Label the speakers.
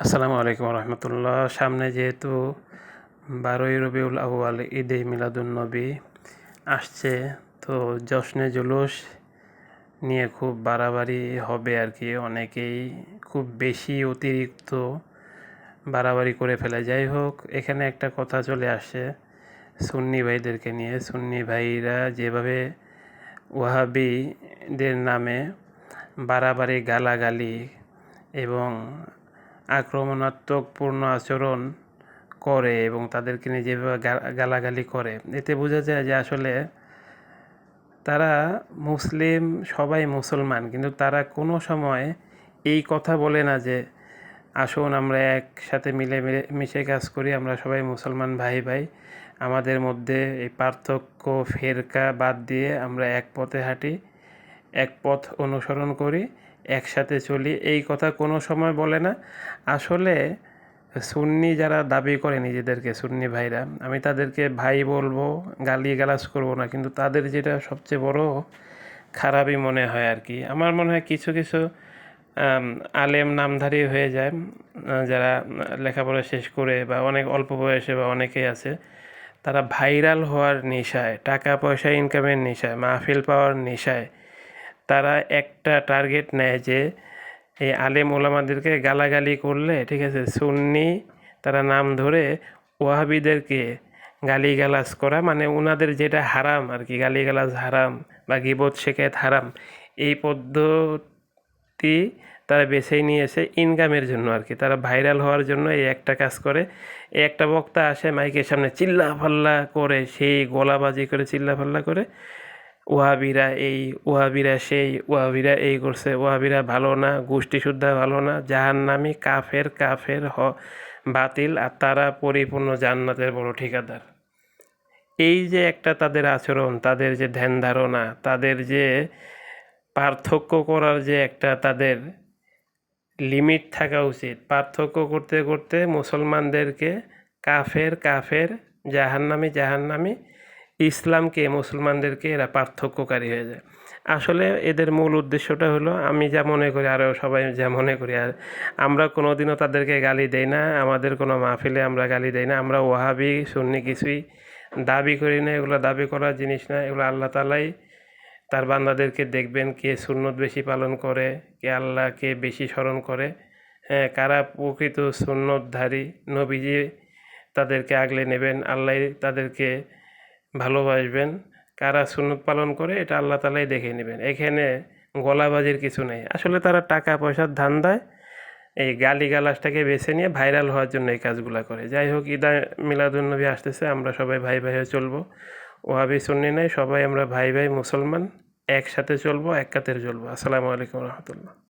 Speaker 1: আসসালামু আলাইকুম রহমতুল্লাহ। সামনে যেহেতু 12ই রবিউল আউয়াল ঈদে মিলাদুন্নবী আসছে, তো জশ্নে জুলুস নিয়ে খুব বাড়াবাড়ি হবে আর কি। অনেকেই খুব বেশি অতিরিক্ত বাড়াবাড়ি করে ফেলে। যাই হোক, এখানে একটা কথা চলে আসছে সুন্নি ভাইদেরকে নিয়ে। সুন্নি ভাইরা যেভাবে ওয়াহাবিদের নামে বাড়াবাড়ি, গালাগালি এবং আক্রমণাত্মকপূর্ণ আচরণ করে এবং তাদেরকে নিয়ে যেভাবে গালাগালি করে, এতে বোঝা যায় যে আসলে তারা মুসলিম, সবাই মুসলমান, কিন্তু তারা কোনো সময় এই কথা বলে না যে আসুন আমরা একসাথে মিশে কাজ করি, আমরা সবাই মুসলমান ভাই ভাই, আমাদের মধ্যে এই পার্থক্য ফেরকা বাদ দিয়ে আমরা এক পথে হাঁটি, এক পথ অনুসরণ করি, একসাথে চলি। এই কথা কোনো সময় বলে না। আসলে সুন্নি যারা দাবি করে নিজেদেরকে সুন্নি ভাইরা, আমি তাদেরকে ভাই বলবো, গালিগালাজ করবো না, কিন্তু তাদের যেটা সবচেয়ে বড় খারাপই মনে হয় আর কি। আমার মনে হয় কিছু কিছু আলেম নামধারী হয়ে যায়, যারা লেখাপড়া শেষ করে বা অনেক অল্প বয়সে বা অনেকেই আছে, তারা ভাইরাল হওয়ার নেশায়, টাকা পয়সা ইনকামের নেশায়, মাহফিল পাওয়ার নেশায় তারা একটা টার্গেট নেয় যে এই আলেম ওলামাদেরকে গালাগালি করলে, ঠিক আছে, সুন্নি তারা নাম ধরে ওয়াহাবিদেরকে গালিগালাজ করা, মানে ওনাদের যেটা হারাম আর কি, গালিগালাজ হারাম বা গীবত শেখায়েত হারাম, এই পদ্ধতি তারা বেছেই নিয়েছে ইনকামের জন্য আর কি। তারা ভাইরাল হওয়ার জন্য এই একটা কাজ করে। এই একটা বক্তা আসে মাইকের সামনে চিল্লাফাল্লা করে, সেই গলাবাজি করে চিল্লাফাল্লা করে, ওয়াহাবিরা এই, ওয়াহাবিরা সেই, ওয়াহাবিরা এই করছে, ওয়াহাবিরা ভালো না, গোষ্ঠী শুদ্ধা ভালো না, জাহান্নামী, কাফের কাফের বাতিল, আর তারা পরিপূর্ণ জান্নাতের বড় ঠিকাদার। এই যে একটা তাদের আচরণ, তাদের যে ধ্যান ধারণা, তাদের যে পার্থক্য করার যে একটা তাদের লিমিট থাকা উচিত, পার্থক্য করতে করতে মুসলমানদেরকে কাফের কাফের, জাহান্নামী জাহান্নামী, ইসলামকে মুসলমানদেরকে এরা পার্থক্যকারী হয়ে যায়। আসলে এদের মূল উদ্দেশ্যটা হলো, আমি যা মনে করি, আরও সবাই যা মনে করি, আর আমরা কোনো দিনও তাদেরকে গালি দেই না, আমাদের কোনো মাহফিলে আমরা গালি দেই না, আমরা ওয়াহাবি সুন্নি কিছুই দাবি করি না। এগুলো দাবি করার জিনিস না, এগুলো আল্লাহ তাআলাই তার বান্দাদেরকে দেখবেন কে সুন্নত বেশি পালন করে, কে আল্লাহকে বেশি স্মরণ করে, হ্যাঁ, কারা প্রকৃত সুন্নতধারী, নবীজি তাদেরকে আগলে নেবেন, আল্লাহ তাদেরকে ভালোবাসবেন, কারা সুন্নত পালন করে, এটা আল্লাহ তাআলাই দেখে নেবেন। এখানে গলাবাজির কিছু নেই। আসলে তারা টাকা পয়সার ধান্দায় এই গালিগালাজটাকে বেছে নিয়ে ভাইরাল হওয়ার জন্য এই কাজগুলো করে। যাই হোক, ঈদে মিলাদুন্নবী আসতেছে, আমরা সবাই ভাই ভাই হয়ে চলবো। ওয়াহাবি সুন্নি নাই, সবাই আমরা ভাই ভাই মুসলমান, একসাথে চলবো, এক কাতারে চলবো। আসসালামু আলাইকুম রহমতুল্লাহ।